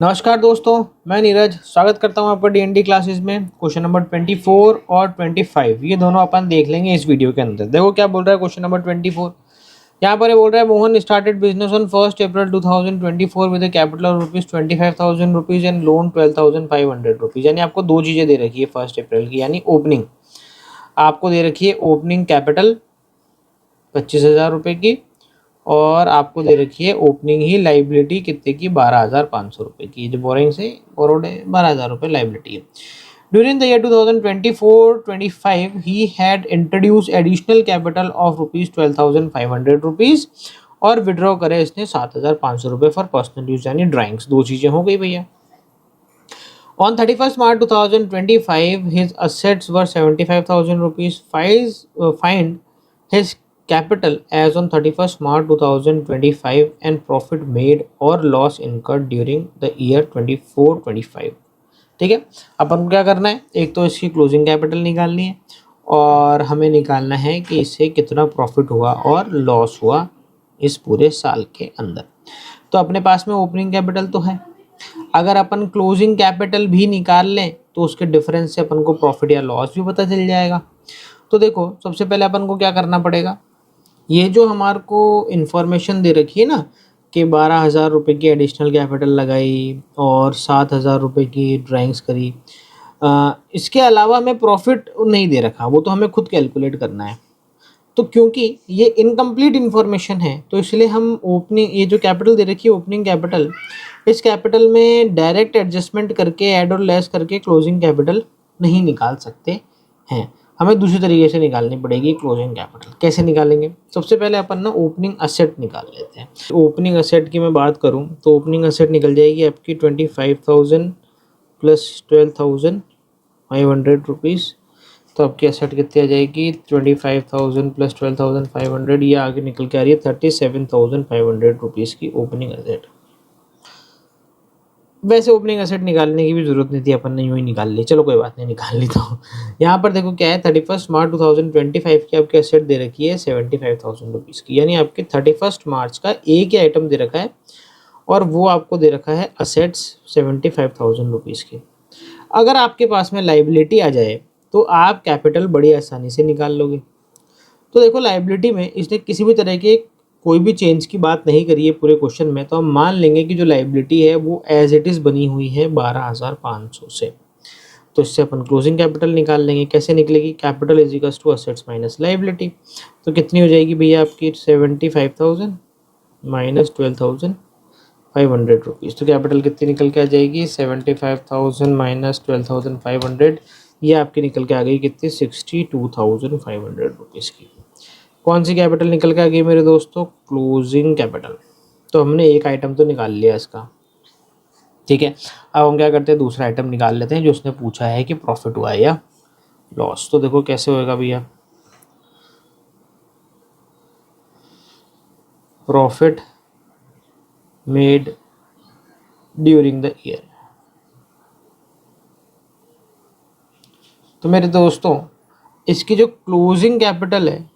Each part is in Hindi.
नमस्कार दोस्तों, मैं नीरज स्वागत करता हूं आपका डीएनडी क्लासेस में। क्वेश्चन नंबर 24 और 25 ये दोनों अपन देख लेंगे इस वीडियो के अंदर। देखो क्या बोल रहा है क्वेश्चन नंबर 24। यहाँ पर ये बोल रहा है Mohan started business on 1 April 2024 with capital of ₹25,000 and loan ₹12,500। यानी आपको दो चीज़ें दे रखी है 1 अप्रैल की, यानी ओपनिंग आपको दे रखी है, ओपनिंग कैपिटल 25,000 रुपये की, और आपको दे रखी है ओपनिंग ही लाइबिलिटी कितने की, 12,500 रुपये की। जो बोरिंग से बोरोड है 12,000 रुपये लाइबिलिटी है। During the year 2024-25 he had introduce additional capital of ₹12,500 और विड्रॉ करे इसने 7,500 रुपये फॉर पर्सनल यूज, यानी ड्राइंग्स। दो चीज़ें हो गई भैया। On 31st March 2025, his assets were ₹75,000. Find his capital as on 31st March 2025 and profit made or loss incurred during the year 24-25। ठीक है, अपन को क्या करना है, एक तो इसकी क्लोजिंग कैपिटल निकालनी है और हमें निकालना है कि इससे कितना प्रॉफिट हुआ और लॉस हुआ इस पूरे साल के अंदर। तो अपने पास में ओपनिंग कैपिटल तो है, अगर अपन क्लोजिंग कैपिटल भी निकाल लें तो उसके डिफरेंस से अपन को प्रॉफिट या लॉस भी पता चल जाएगा। तो देखो सबसे पहले अपन को क्या करना पड़ेगा, ये जो हमारे को इन्फॉर्मेशन दे रखी है ना कि 12,000 रुपये की एडिशनल कैपिटल लगाई और 7,000 रुपये की ड्राइंग्स करी, इसके अलावा हमें प्रॉफिट नहीं दे रखा, वो तो हमें खुद कैलकुलेट करना है। तो क्योंकि ये इनकम्प्लीट इन्फॉर्मेशन है तो इसलिए हम ओपनिंग, ये जो कैपिटल दे रखी है ओपनिंग कैपिटल, इस कैपिटल में डायरेक्ट एडजस्टमेंट करके ऐड और लेस करके क्लोजिंग कैपिटल नहीं निकाल सकते हैं। हमें दूसरे तरीके से निकालनी पड़ेगी क्लोजिंग कैपिटल। कैसे निकालेंगे, सबसे पहले अपन ना ओपनिंग असेट निकाल लेते हैं। ओपनिंग असेट की मैं बात करूं तो ओपनिंग असेट निकल जाएगी आपकी 25,000 प्लस 12,500 रुपीज़। तो आपकी असेट कितनी आ जाएगी, 25,000 प्लस 12,500, ये आगे निकल के आ रही है 37,500 रुपीज़ की ओपनिंग असेट। वैसे ओपनिंग असेट निकालने की भी जरूरत नहीं थी, अपन ने यूँ ही निकाल ली, चलो कोई बात नहीं, निकाल ली। तो यहाँ पर देखो क्या है, 31 मार्च 2025 की आपकी असेट दे रखी है 75,000 रुपीज़ की, यानी आपके 31 मार्च का एक ही आइटम दे रखा है और वो आपको दे रखा है असेट्स 75,000 रुपीज़ की। अगर आपके पास में लाइबिलिटी आ जाए तो आप कैपिटल बड़ी आसानी से निकाल लोगे। तो देखो लाइबिलिटी में इसने किसी भी तरह के कोई भी चेंज की बात नहीं करी है पूरे क्वेश्चन में, तो हम मान लेंगे कि जो लाइबिलिटी है वो एज इट इज़ बनी हुई है 12,500 से। तो इससे अपन क्लोजिंग कैपिटल निकाल लेंगे। कैसे निकलेगी, capital is equals to assets minus liability. तो कितनी हो जाएगी भैया आपकी, 75,000 माइनस 12,500 रुपीज़। तो कैपिटल कितनी निकल के आ जाएगी, 75,000 माइनस 12,500, ये आपकी निकल के आ गई कितनी, 62,500 रुपीज़ की। कौन सी कैपिटल निकल के आ गई मेरे दोस्तों, क्लोजिंग कैपिटल। तो हमने एक आइटम तो निकाल लिया इसका, ठीक है। अब हम क्या करते हैं, दूसरा आइटम निकाल लेते हैं जो उसने पूछा है कि प्रॉफिट हुआ है या लॉस। तो देखो कैसे होएगा भैया, profit made during the year. तो मेरे दोस्तों इसकी जो क्लोजिंग कैपिटल है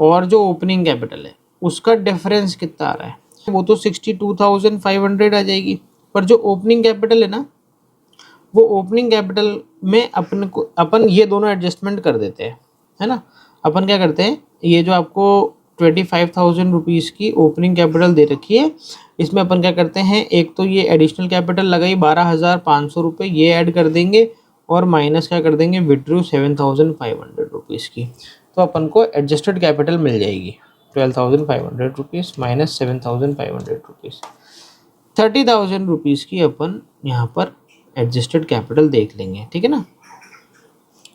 और जो ओपनिंग कैपिटल है उसका डिफरेंस कितना आ रहा है, वो तो 62,500 आ जाएगी। पर जो ओपनिंग कैपिटल है ना, वो ओपनिंग कैपिटल में अपन ये दोनों एडजस्टमेंट कर देते हैं, है ना। अपन क्या करते हैं, ये जो आपको 25,000 रुपीज़ की ओपनिंग कैपिटल दे रखी है, इसमें अपन क्या करते हैं, एक तो ये एडिशनल कैपिटल लगाई 12,500 रुपये, ये ऐड कर देंगे और माइनस क्या कर देंगे, विड्रू 7,500 रुपीज़ की। तो अपन को एडजस्टेड कैपिटल मिल जाएगी 12,500 रुपीज़ माइनस 7,500 रुपीज़। 30,000 रुपीज़ की अपन यहाँ पर एडजस्टेड कैपिटल देख लेंगे, ठीक है ना।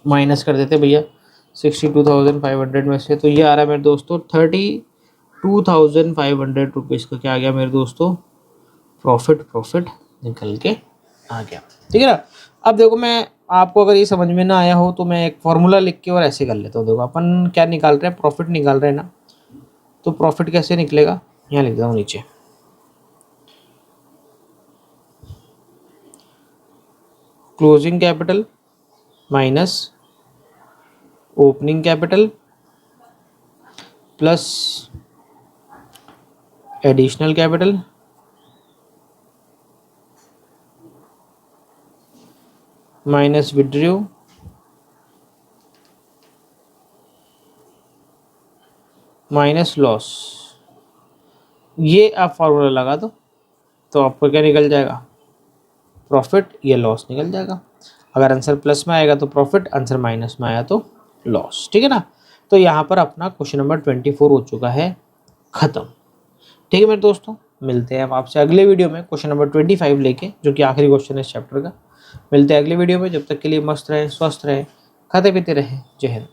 माइनस कर देते भैया 62,500 में से, तो ये आ रहा है मेरे दोस्तों 32,500 रुपीज़ का क्या आ गया मेरे दोस्तों, प्रॉफिट निकल के आ गया, ठीक है ना। अब देखो मैं आपको अगर ये समझ में ना आया हो तो मैं एक फॉर्मूला लिख के और ऐसे कर लेता हूँ। देखो अपन क्या निकाल रहे हैं, प्रॉफिट निकाल रहे हैं ना, तो प्रॉफिट कैसे निकलेगा, यहाँ लिख देता हूँ नीचे, closing capital minus opening capital plus additional capital minus withdrew minus loss, ये आप फॉर्मूला लगा दो तो आपको क्या निकल जाएगा, प्रॉफिट, ये लॉस निकल जाएगा। अगर आंसर प्लस में आएगा तो प्रॉफिट, आंसर माइनस में आया तो लॉस। ठीक है ना। तो यहाँ पर अपना क्वेश्चन नंबर 24 हो चुका है खत्म। ठीक है मेरे दोस्तों, मिलते हैं अब आपसे अगले वीडियो में क्वेश्चन नंबर 25 लेके, जो कि आखिरी क्वेश्चन है इस चैप्टर का। मिलते हैं अगले वीडियो में, जब तक के लिए मस्त रहे, स्वस्थ रहे, खाते पीते रहे। जय हिंद।